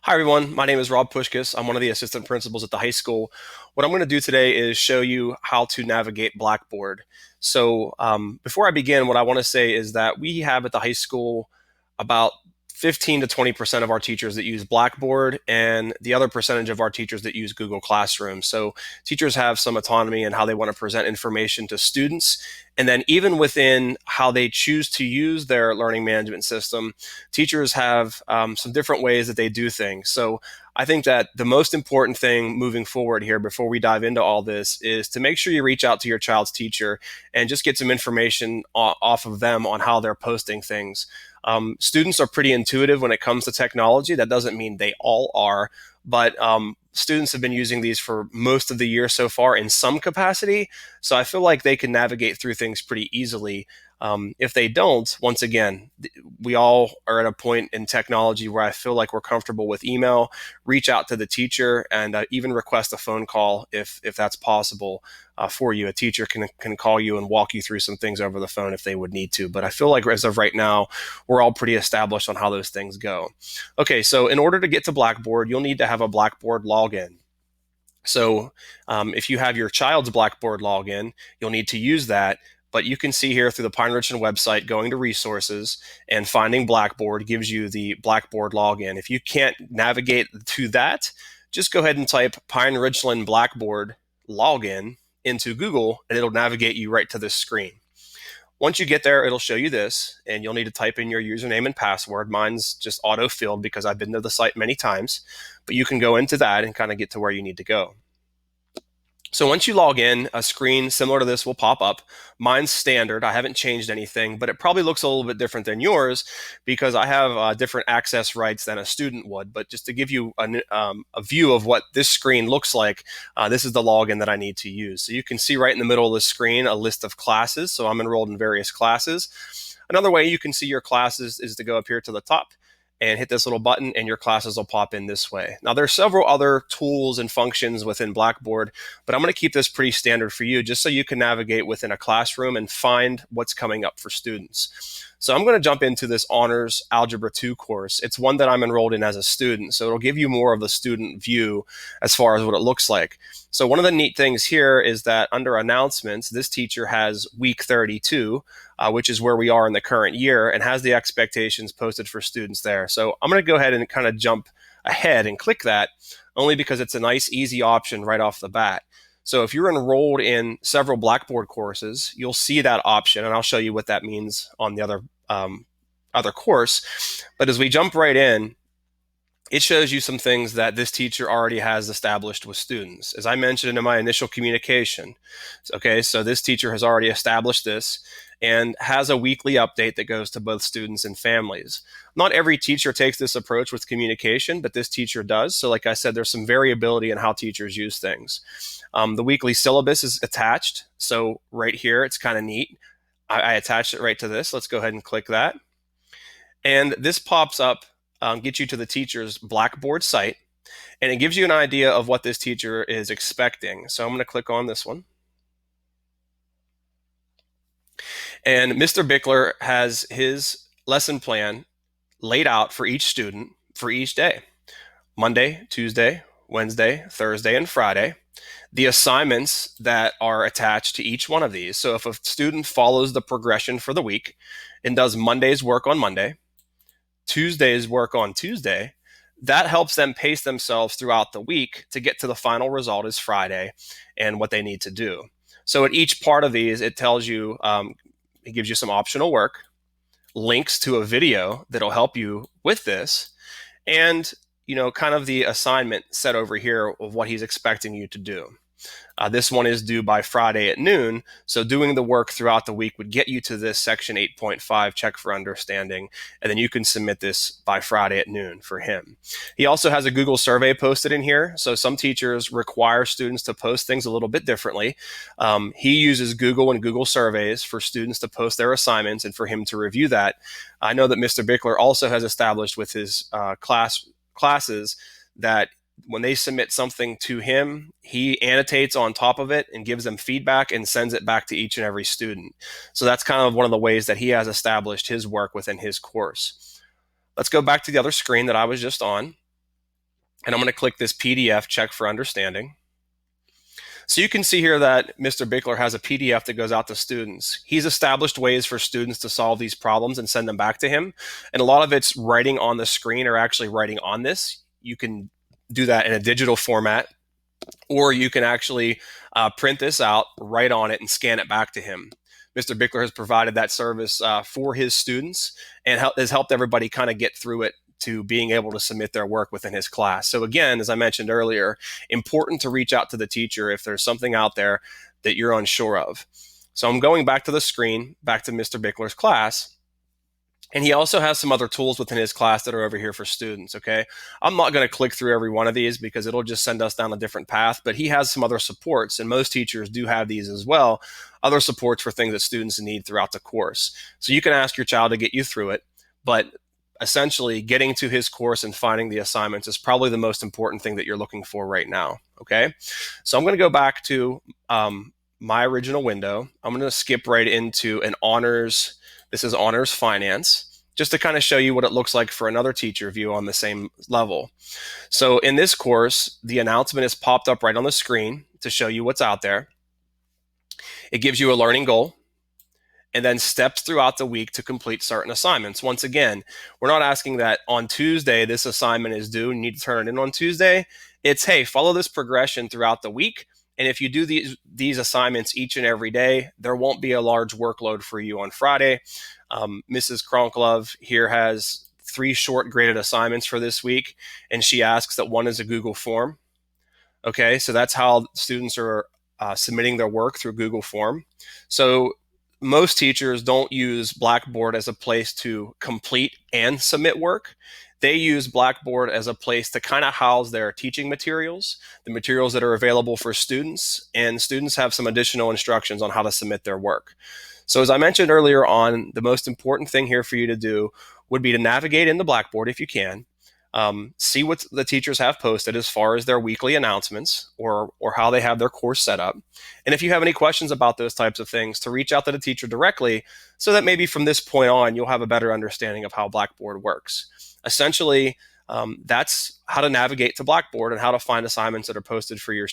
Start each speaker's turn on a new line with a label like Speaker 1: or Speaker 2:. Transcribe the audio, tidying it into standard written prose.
Speaker 1: Hi, everyone. My name is Rob Pushkis. I'm one of the assistant principals at the high school. What I'm going to do today is show you how to navigate Blackboard. Before I begin, what I want to say is that we have at the high school about 15 to 20% of our teachers that use Blackboard and the other percentage of our teachers that use Google Classroom. So teachers have some autonomy in how they want to present information to students. And then even within how they choose to use their learning management system, teachers have some different ways that they do things. So I think that the most important thing moving forward here before we dive into all this is to make sure you reach out to your child's teacher and just get some information off of them on how they're posting things. Students are pretty intuitive when it comes to technology. That doesn't mean they all are, but students have been using these for most of the year so far in some capacity. So I feel like they can navigate through things pretty easily. If they don't, once again, we all are at a point in technology where I feel like we're comfortable with email, reach out to the teacher, and even request a phone call if that's possible for you. A teacher can call you and walk you through some things over the phone if they would need to. But I feel like as of right now, we're all pretty established on how those things go. Okay, so in order to get to Blackboard, you'll need to have a Blackboard login. If you have your child's Blackboard login, you'll need to use that. But you can see here through the Pine Richland website, going to resources and finding Blackboard gives you the Blackboard login. If you can't navigate to that, just go ahead and type Pine Richland Blackboard login into Google and it'll navigate you right to this screen. Once you get there, it'll show you this, and you'll need to type in your username and password. Mine's just auto-filled because I've been to the site many times, but you can go into that and kind of get to where you need to go. So once you log in, a screen similar to this will pop up. Mine's standard. I haven't changed anything, but it probably looks a little bit different than yours because I have different access rights than a student would. But just to give you a view of what this screen looks like, this is the login that I need to use. So you can see right in the middle of the screen a list of classes. So I'm enrolled in various classes. Another way you can see your classes is to go up here to the top and hit this little button and your classes will pop in this way. Now there's several other tools and functions within Blackboard, but I'm going to keep this pretty standard for you just so you can navigate within a classroom and find what's coming up for students. So I'm going to jump into this Honors Algebra 2 course. It's one that I'm enrolled in as a student, so it'll give you more of the student view as far as what it looks like. So one of the neat things here is that under announcements, this teacher has week 32, which is where we are in the current year, and has the expectations posted for students there. So I'm going to go ahead and kind of jump ahead and click that only because it's a nice, easy option right off the bat. So if you're enrolled in several Blackboard courses, you'll see that option, and I'll show you what that means on the other course. But as we jump right in, it shows you some things that this teacher already has established with students. As I mentioned in my initial communication, okay, so this teacher has already established this and has a weekly update that goes to both students and families. Not every teacher takes this approach with communication, but this teacher does. So like I said, there's some variability in how teachers use things. The weekly syllabus is attached. So right here, it's kind of neat. I attached it right to this. Let's go ahead and click that. And this pops up, gets you to the teacher's Blackboard site, and it gives you an idea of what this teacher is expecting. So I'm going to click on this one. And Mr. Bickler has his lesson plan laid out for each student for each day: Monday, Tuesday, Wednesday, Thursday, and Friday. The assignments that are attached to each one of these. So if a student follows the progression for the week and does Monday's work on Monday, Tuesday's work on Tuesday, that helps them pace themselves throughout the week to get to the final result is Friday and what they need to do. So at each part of these, it tells you, it gives you some optional work, links to a video that'll help you with this, and kind of the assignment set over here of what he's expecting you to do. This one is due by Friday at noon, so doing the work throughout the week would get you to this section 8.5, check for understanding, and then you can submit this by Friday at noon for him. He also has a Google survey posted in here, so some teachers require students to post things a little bit differently. He uses Google and Google surveys for students to post their assignments and for him to review that. I know that Mr. Bickler also has established with his classes that when they submit something to him, he annotates on top of it and gives them feedback and sends it back to each and every student. So that's kind of one of the ways that he has established his work within his course. Let's go back to the other screen that I was just on. And I'm going to click this PDF, check for understanding. So you can see here that Mr. Bickler has a PDF that goes out to students. He's established ways for students to solve these problems and send them back to him. And a lot of it's writing on the screen or actually writing on this. You can do that in a digital format, or you can actually print this out, write on it, and scan it back to him. Mr. Bickler has provided that service for his students and has helped everybody kind of get through it to being able to submit their work within his class. So again, as I mentioned earlier, important to reach out to the teacher if there's something out there that you're unsure of. So I'm going back to the screen, back to Mr. Bickler's class. And he also has some other tools within his class that are over here for students, okay? I'm not going to click through every one of these because it'll just send us down a different path, but he has some other supports, and most teachers do have these as well, other supports for things that students need throughout the course. So you can ask your child to get you through it, but essentially getting to his course and finding the assignments is probably the most important thing that you're looking for right now, okay? So I'm going to go back to my original window. I'm going to skip right into an honors. This is honors finance, just to kind of show you what it looks like for another teacher view on the same level. So in this course, the announcement is popped up right on the screen to show you what's out there. It gives you a learning goal and then steps throughout the week to complete certain assignments. Once again, we're not asking that on Tuesday this assignment is due and you need to turn it in on Tuesday. It's, hey, follow this progression throughout the week. And if you do these assignments each and every day, there won't be a large workload for you on Friday. Mrs. Kronklove here has 3 short graded assignments for this week, and she asks that one is a Google form. Okay, so that's how students are submitting their work through Google form. So most teachers don't use Blackboard as a place to complete and submit work. They use Blackboard as a place to kind of house their teaching materials, the materials that are available for students, and students have some additional instructions on how to submit their work. So as I mentioned earlier on, the most important thing here for you to do would be to navigate into Blackboard if you can, see what the teachers have posted as far as their weekly announcements or how they have their course set up. And if you have any questions about those types of things, to reach out to the teacher directly so that maybe from this point on, you'll have a better understanding of how Blackboard works. Essentially, that's how to navigate to Blackboard and how to find assignments that are posted for your